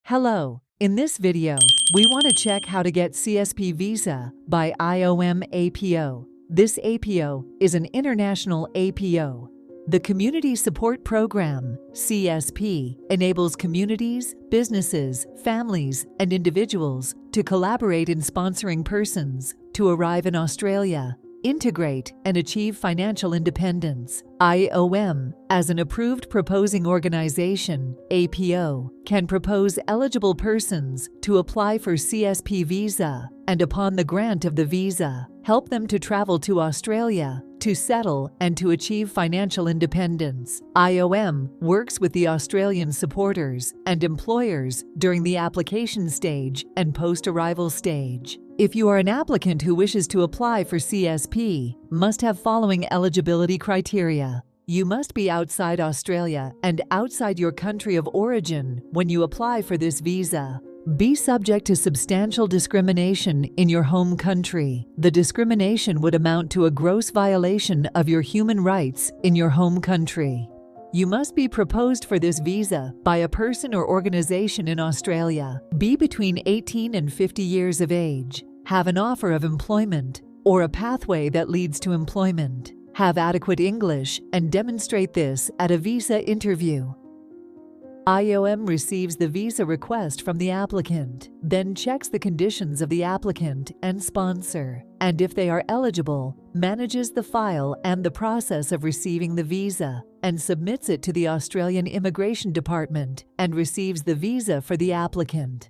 Hello, in this video, we want to check how to get CSP Visa by IOM APO. This APO is an international APO. The Community Support Program, CSP, enables communities, businesses, families, and individuals to collaborate in sponsoring persons to arrive in Australia, integrate, and achieve financial independence. IOM, as an approved proposing organization, APO, can propose eligible persons to apply for CSP visa and, upon the grant of the visa, help them to travel to Australia, to settle, and to achieve financial independence. IOM works with the Australian supporters and employers during the application stage and post-arrival stage. If you are an applicant who wishes to apply for CSP, must have following eligibility criteria. You must be outside Australia and outside your country of origin when you apply for this visa. Be subject to substantial discrimination in your home country. The discrimination would amount to a gross violation of your human rights in your home country. You must be proposed for this visa by a person or organization in Australia, be between 18 and 50 years of age, have an offer of employment or a pathway that leads to employment, have adequate English, and demonstrate this at a visa interview. IOM receives the visa request from the applicant, then checks the conditions of the applicant and sponsor, and if they are eligible, manages the file and the process of receiving the visa, and submits it to the Australian Immigration Department and receives the visa for the applicant.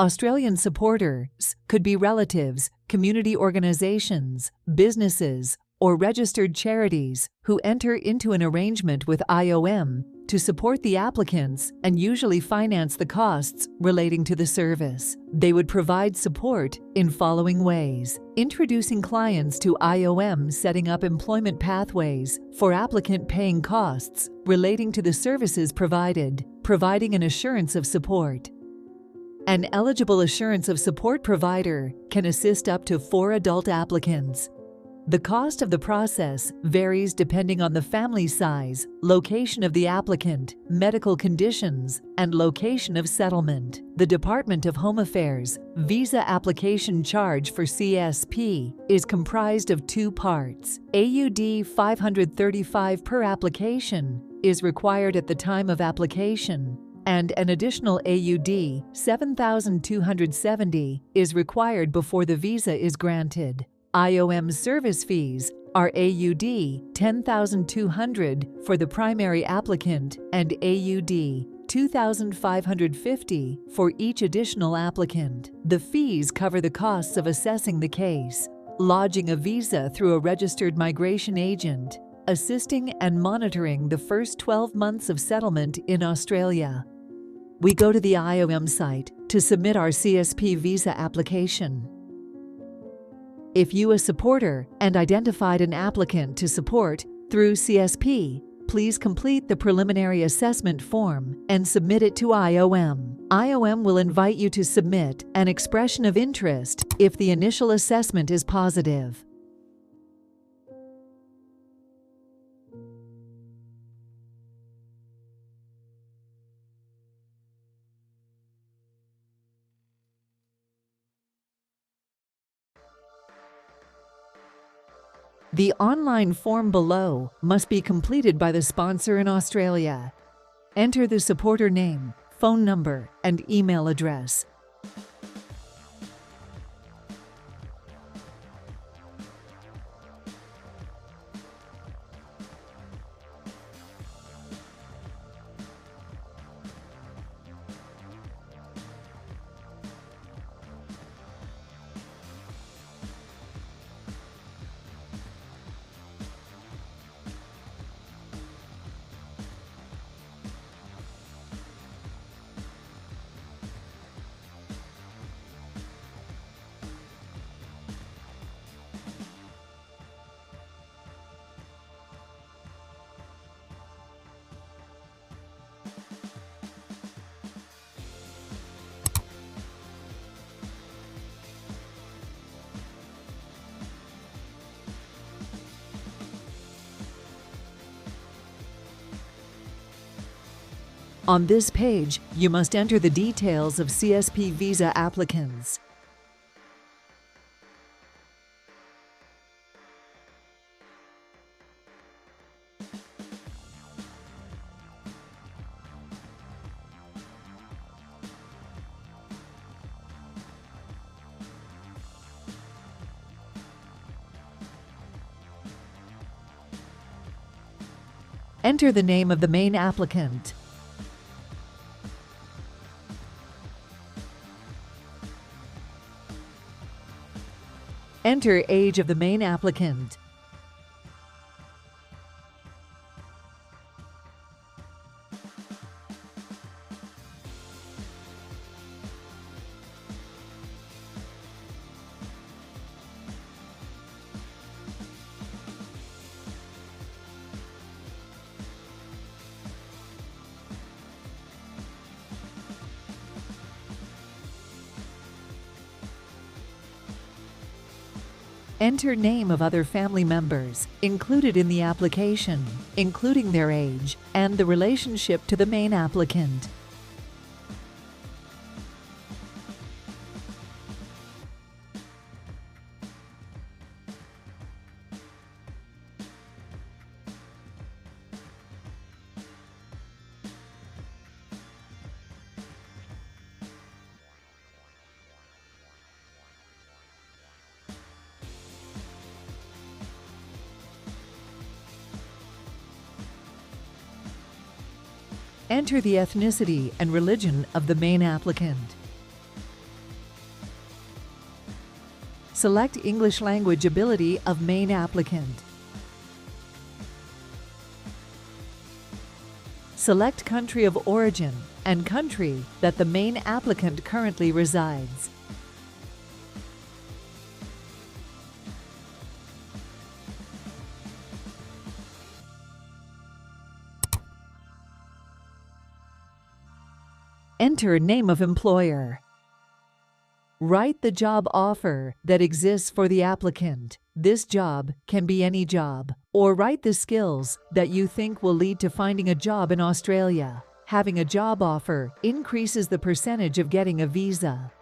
Australian supporters could be relatives, community organizations, businesses, or registered charities who enter into an arrangement with IOM to support the applicants and usually finance the costs relating to the service. They would provide support in following ways: introducing clients to IOM, setting up employment pathways for applicant, paying costs relating to the services provided, providing an assurance of support. An eligible assurance of support provider can assist up to 4 adult applicants. The cost of the process varies depending on the family size, location of the applicant, medical conditions, and location of settlement. The Department of Home Affairs visa application charge for CSP is comprised of 2 parts. AUD 535 per application is required at the time of application, and an additional AUD 7,270 is required before the visa is granted. IOM service fees are AUD 10,200 for the primary applicant and AUD 2,550 for each additional applicant. The fees cover the costs of assessing the case, lodging a visa through a registered migration agent, assisting and monitoring the first 12 months of settlement in Australia. We go to the IOM site to submit our CSP visa application. If you, a supporter, and identified an applicant to support through CSP, please complete the preliminary assessment form and submit it to IOM. IOM will invite you to submit an expression of interest if the initial assessment is positive. The online form below must be completed by the sponsor in Australia. Enter the supporter name, phone number, and email address. On this page, you must enter the details of CSP visa applicants. Enter the name of the main applicant. Enter age of the main applicant. Enter name of other family members included in the application, including their age and the relationship to the main applicant. Enter the ethnicity and religion of the main applicant. Select English language ability of main applicant. Select country of origin and country that the main applicant currently resides. Enter name of employer. Write the job offer that exists for the applicant. This job can be any job. Or write the skills that you think will lead to finding a job in Australia. Having a job offer increases the percentage of getting a visa.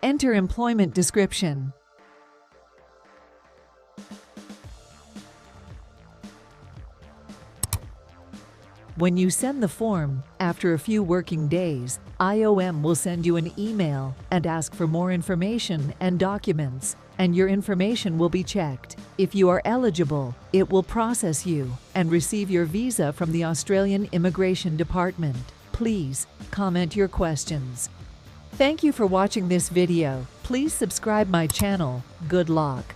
Enter employment description. When you send the form, after a few working days, IOM will send you an email and ask for more information and documents, and your information will be checked. If you are eligible, it will process you and receive your visa from the Australian Immigration Department. Please comment your questions. Thank you for watching this video. Please subscribe my channel. Good luck.